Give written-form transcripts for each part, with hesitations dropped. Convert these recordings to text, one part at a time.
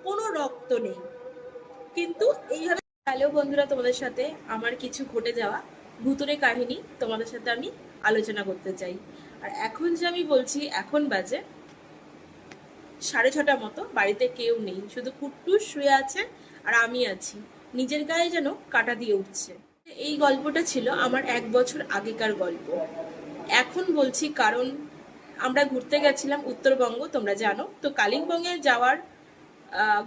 কোনো রক্ত নেই। কিন্তু এইভাবে হ্যালো বন্ধুরা, তোমাদের সাথে আমার কিছু ঘটে যাওয়া ভুতুরে কাহিনী তোমাদের সাথে আমি আলোচনা করতে চাই। আর এখন যে আমি বলছি, এখন বাজে 6:30 মতো, বাড়িতে কেউ নেই, শুধু কুট্টুস শুয়ে আছে আর আমি আছি, নিজের গায়ে যেন কাঁটা দিয়ে উঠছে। এই গল্পটা ছিল আমার 1 বছর আগেকার গল্প। এখন বলছি কারণ আমরা ঘুরতে গেছিলাম উত্তরবঙ্গ, তোমরা জানো তো। কালিম্পংয়ে যাওয়ার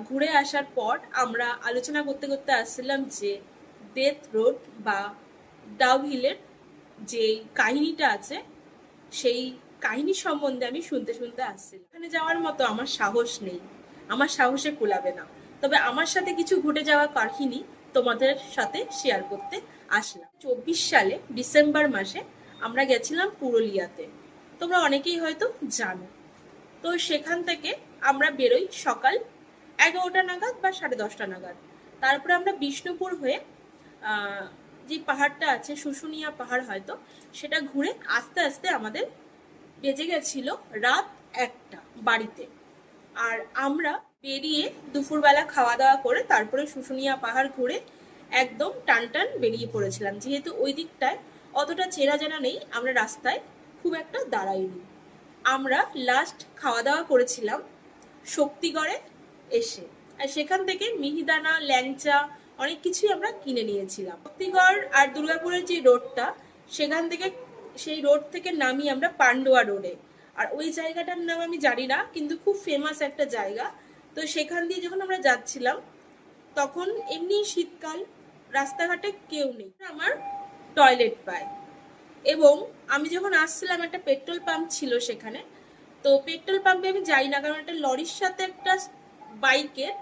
ঘুরে আসার পর আমরা আলোচনা করতে করতে আসছিলাম যে ডেথ রোড বা ডাউ হিলের যে কাহিনীটা আছে, সেই কাহিনী সম্বন্ধে আমি শুনতে শুনতে আসছিলাম। এখানে যাওয়ার মতো আমার সাহস নেই, আমার সাহসে কুলাবে না। তবে আমার সাথে কিছু ঘটে যাওয়া কাহিনী তোমাদের সাথে শেয়ার করতে আসলাম। 24 সালে ডিসেম্বর মাসে আমরা গেছিলাম পুরুলিয়াতে, তোমরা অনেকেই হয়তো জানো। তো সেখান থেকে আমরা বেরোই সকাল 11টা নাগাদ বা 10:30 নাগাদ। তারপরে আমরা বিষ্ণুপুর হয়ে যে পাহাড়টা আছে, শুশুনিয়া পাহাড় হয়তো, সেটা ঘুরে আস্তে আস্তে আমাদের বেজে গেছিল রাত 1টা বাড়িতে। আর আমরা বেরিয়ে দুপুরবেলা খাওয়া দাওয়া করে তারপরে শুশুনিয়া পাহাড় ঘুরে একদম টান টান বেরিয়ে পড়েছিলাম। যেহেতু ওই দিকটায় অতটা চেনা জানা নেই, আমরা রাস্তায় খুব একটা দাঁড়াইনি। আমরা লাস্ট খাওয়া দাওয়া করেছিলাম শক্তিগড়ে এসে, আর সেখান থেকে মিহিদানা, ল্যাংচা অনেক কিছুই আমরা কিনে নিয়েছিলাম। শক্তিগড় আর দুর্গাপুরের যে রোডটা, সেখান থেকে সেই রোড থেকে নামি আমরা পান্ডুয়া রোডে। আর ওই জায়গাটার নাম আমি জানি না, কিন্তু খুব ফেমাস একটা জায়গা। তো সেখান দিয়ে যখন আমরা যাচ্ছিলাম, তখন এমনি শীতকাল, রাস্তাঘাটে কেউ নেই, আমার টয়লেট পাই। এবং আমি যখন আসছিলাম, একটা পেট্রোল পাম্প ছিল সেখানে। তো পেট্রোল পাম্পে আমি যাই না, কারণ একটা লরির সাথে একটা বাইকের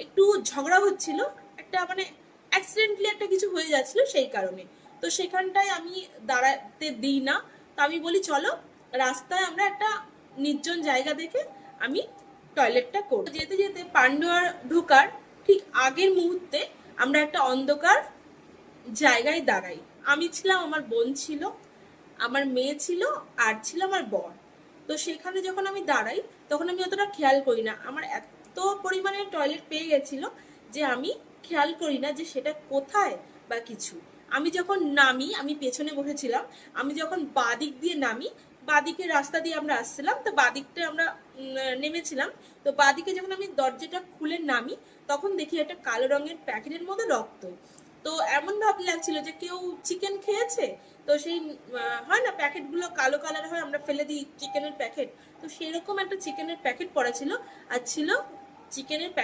একটু ঝগড়া হচ্ছিল, একটা মানে অ্যাক্সিডেন্টলি একটা কিছু হয়ে যাচ্ছিল সেই কারণে। তো সেখানটায় আমি দাঁড়াতে দিই না। তো আমি বলি চলো রাস্তায় আমরা একটা নির্জন জায়গা দেখে আমি টয়লেটটা করব। যেতে যেতে পান্ডুয়ার ঢোকার ঠিক আগের মুহূর্তে আমরা একটা অন্ধকার জায়গায় দাঁড়াই। আমি ছিলাম, আমার বোন ছিল, আমার মেয়ে ছিল, আর ছিল আমার বর। তো সেখানে যখন আমি দাঁড়াই, তখন আমি অতটা খেয়াল করি না, আমার এত পরিমাণে টয়লেট পেয়ে গেছিল যে আমি খেয়াল করি না যে সেটা কোথায় বা কিছু। আমি যখন নামি, আমি পেছনে বসেছিলাম, আমি যখন বাদিক দিয়ে নামি, বাদিকের রাস্তা দিয়ে আমরা আসছিলাম, তো বাদিকটা আমরা নেমেছিলাম। তো বাদিকে যখন আমি দরজাটা খুলে নামি, তখন দেখি একটা কালো রঙের প্যাকেটের মধ্যে রক্ত। তো এমন ভাব লাগছিল যে কেউ চিকেন খেয়েছে। তো সেই হয় না প্যাকেটগুলো কালো কালার হয়, আমরা ফেলে দিই চিকেনের প্যাকেট, তো সেরকম একটা চিকেনের প্যাকেট পড়া ছিল। আর ছিল চিকেনের প্যাকেট